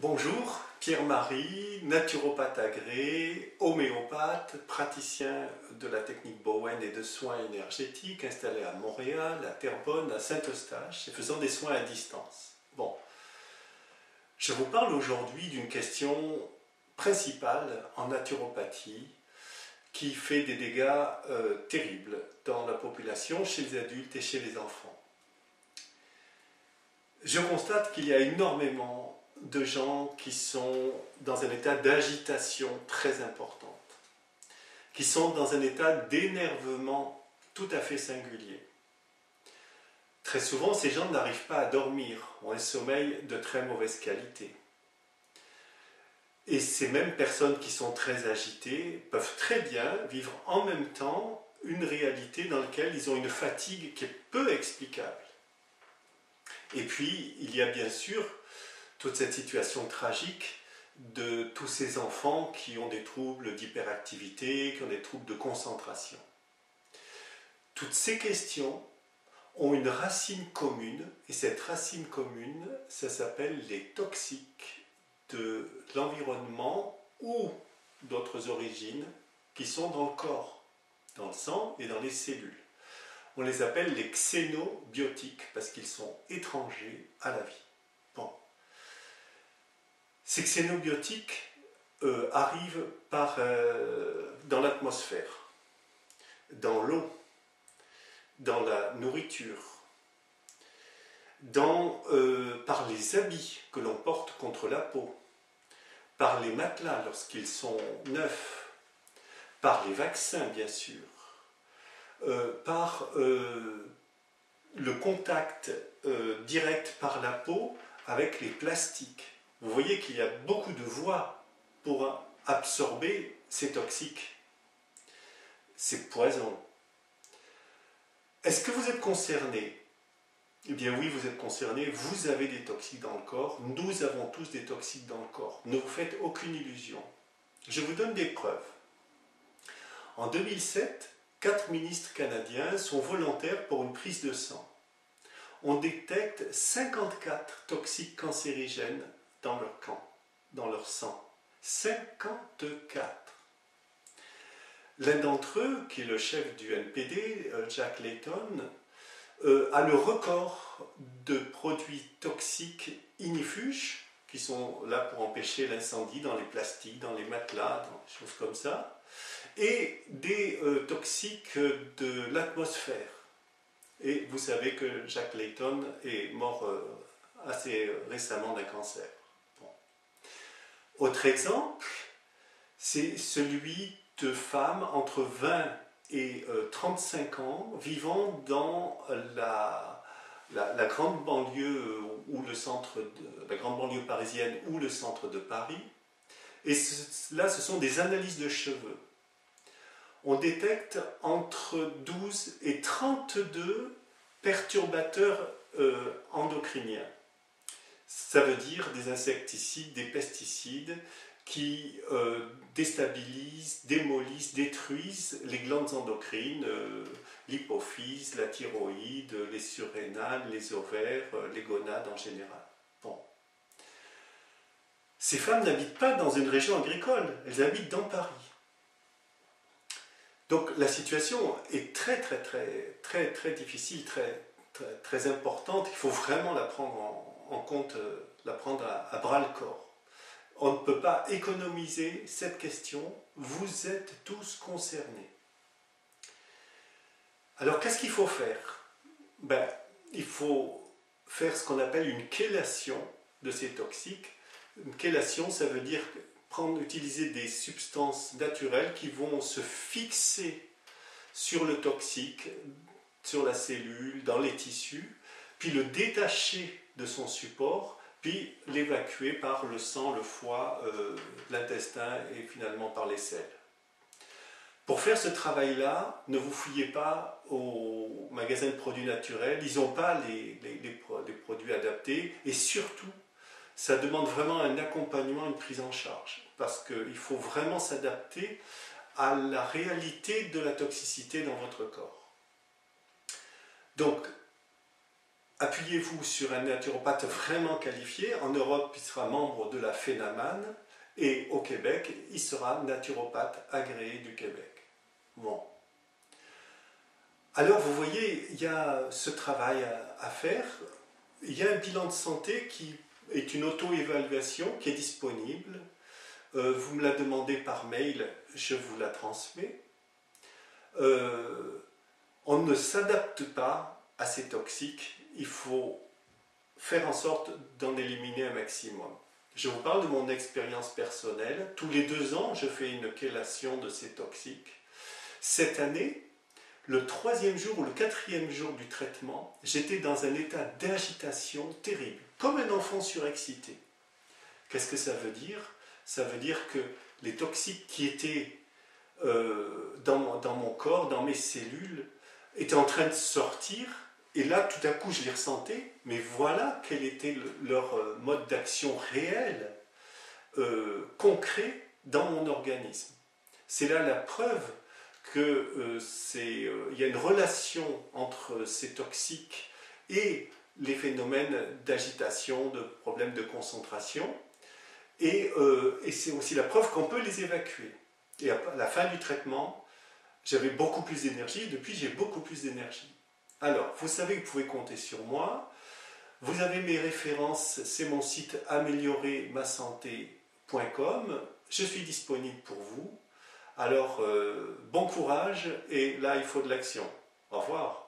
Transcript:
Bonjour, Pierre-Marie, naturopathe agréé, homéopathe, praticien de la technique Bowen et de soins énergétiques, installé à Montréal, à Terrebonne, à Saint-Eustache et faisant des soins à distance. Bon, je vous parle aujourd'hui d'une question principale en naturopathie qui fait des dégâts terribles dans la population, chez les adultes et chez les enfants. Je constate qu'il y a énormément de gens qui sont dans un état d'agitation très importante, qui sont dans un état d'énervement tout à fait singulier. Très souvent, ces gens n'arrivent pas à dormir, ont un sommeil de très mauvaise qualité. Et ces mêmes personnes qui sont très agitées peuvent très bien vivre en même temps une réalité dans laquelle ils ont une fatigue qui est peu explicable. Et puis, il y a bien sûr toute cette situation tragique de tous ces enfants qui ont des troubles d'hyperactivité, qui ont des troubles de concentration. Toutes ces questions ont une racine commune, et cette racine commune, ça s'appelle les toxiques de l'environnement ou d'autres origines qui sont dans le corps, dans le sang et dans les cellules. On les appelle les xénobiotiques parce qu'ils sont étrangers à la vie. Bon. Ces xénobiotiques arrivent dans l'atmosphère, dans l'eau, dans la nourriture, par les habits que l'on porte contre la peau, par les matelas lorsqu'ils sont neufs, par les vaccins bien sûr, par le contact direct par la peau avec les plastiques. Vous voyez qu'il y a beaucoup de voies pour absorber ces toxiques, ces poisons. Est-ce que vous êtes concerné? Eh bien oui, vous êtes concerné, vous avez des toxiques dans le corps, nous avons tous des toxiques dans le corps. Ne vous faites aucune illusion. Je vous donne des preuves. En 2007, 4 ministres canadiens sont volontaires pour une prise de sang. On détecte 54 toxiques cancérigènes dans leur dans leur sang. 54. L'un d'entre eux, qui est le chef du NPD, Jack Layton, a le record de produits toxiques ignifuges, qui sont là pour empêcher l'incendie dans les plastiques, dans les matelas, dans des choses comme ça, et des toxiques de l'atmosphère. Et vous savez que Jack Layton est mort assez récemment d'un cancer. Bon. Autre exemple, c'est celui de femmes entre 20 et 35 ans vivant dans la grande banlieue ou le centre la grande banlieue parisienne ou le centre de Paris. Et là, ce sont des analyses de cheveux. On détecte entre 12 et 32 perturbateurs endocriniens. Ça veut dire des insecticides, des pesticides qui déstabilisent, démolissent, détruisent les glandes endocrines, l'hypophyse, la thyroïde, les surrénales, les ovaires, les gonades en général. Bon. Ces femmes n'habitent pas dans une région agricole, elles habitent dans Paris. Donc la situation est très difficile, très importante. Il faut vraiment la prendre en compte, la prendre à bras le corps. On ne peut pas économiser cette question. Vous êtes tous concernés. Alors qu'est-ce qu'il faut faire? Il faut faire ce qu'on appelle une chélation de ces toxiques. Une chélation, ça veut dire utiliser des substances naturelles qui vont se fixer sur le toxique, sur la cellule, dans les tissus, puis le détacher de son support, puis l'évacuer par le sang, le foie, l'intestin et finalement par les selles. Pour faire ce travail-là, ne vous fiez pas aux magasins de produits naturels, ils n'ont pas les produits adaptés et surtout, ça demande vraiment un accompagnement, une prise en charge parce qu'il faut vraiment s'adapter à la réalité de la toxicité dans votre corps. Donc, appuyez-vous sur un naturopathe vraiment qualifié. En Europe, il sera membre de la FENAMAN et au Québec, il sera naturopathe agréé du Québec. Bon. Alors, vous voyez, il y a ce travail à faire. Il y a un bilan de santé qui est une auto-évaluation qui est disponible. Vous me la demandez par mail, je vous la transmets. On ne s'adapte pas à ces toxiques. Il faut faire en sorte d'en éliminer un maximum. Je vous parle de mon expérience personnelle. Tous les 2 ans, je fais une chélation de ces toxiques. Cette année, le 3e jour ou le 4e jour du traitement, j'étais dans un état d'agitation terrible, comme un enfant surexcité. Qu'est-ce que ça veut dire? Ça veut dire que les toxiques qui étaient dans mon corps, dans mes cellules, étaient en train de sortir, et là, tout à coup, je les ressentais, mais voilà quel était leur mode d'action réel, concret, dans mon organisme. C'est là la preuve qu'il y a une relation entre ces toxiques et les phénomènes d'agitation, de problèmes de concentration, et c'est aussi la preuve qu'on peut les évacuer. Et à la fin du traitement, j'avais beaucoup plus d'énergie, et depuis j'ai beaucoup plus d'énergie. Alors, vous savez que vous pouvez compter sur moi. Vous avez mes références, c'est mon site améliorer-ma-santé.com. Je suis disponible pour vous. Alors, bon courage, et là, il faut de l'action. Au revoir.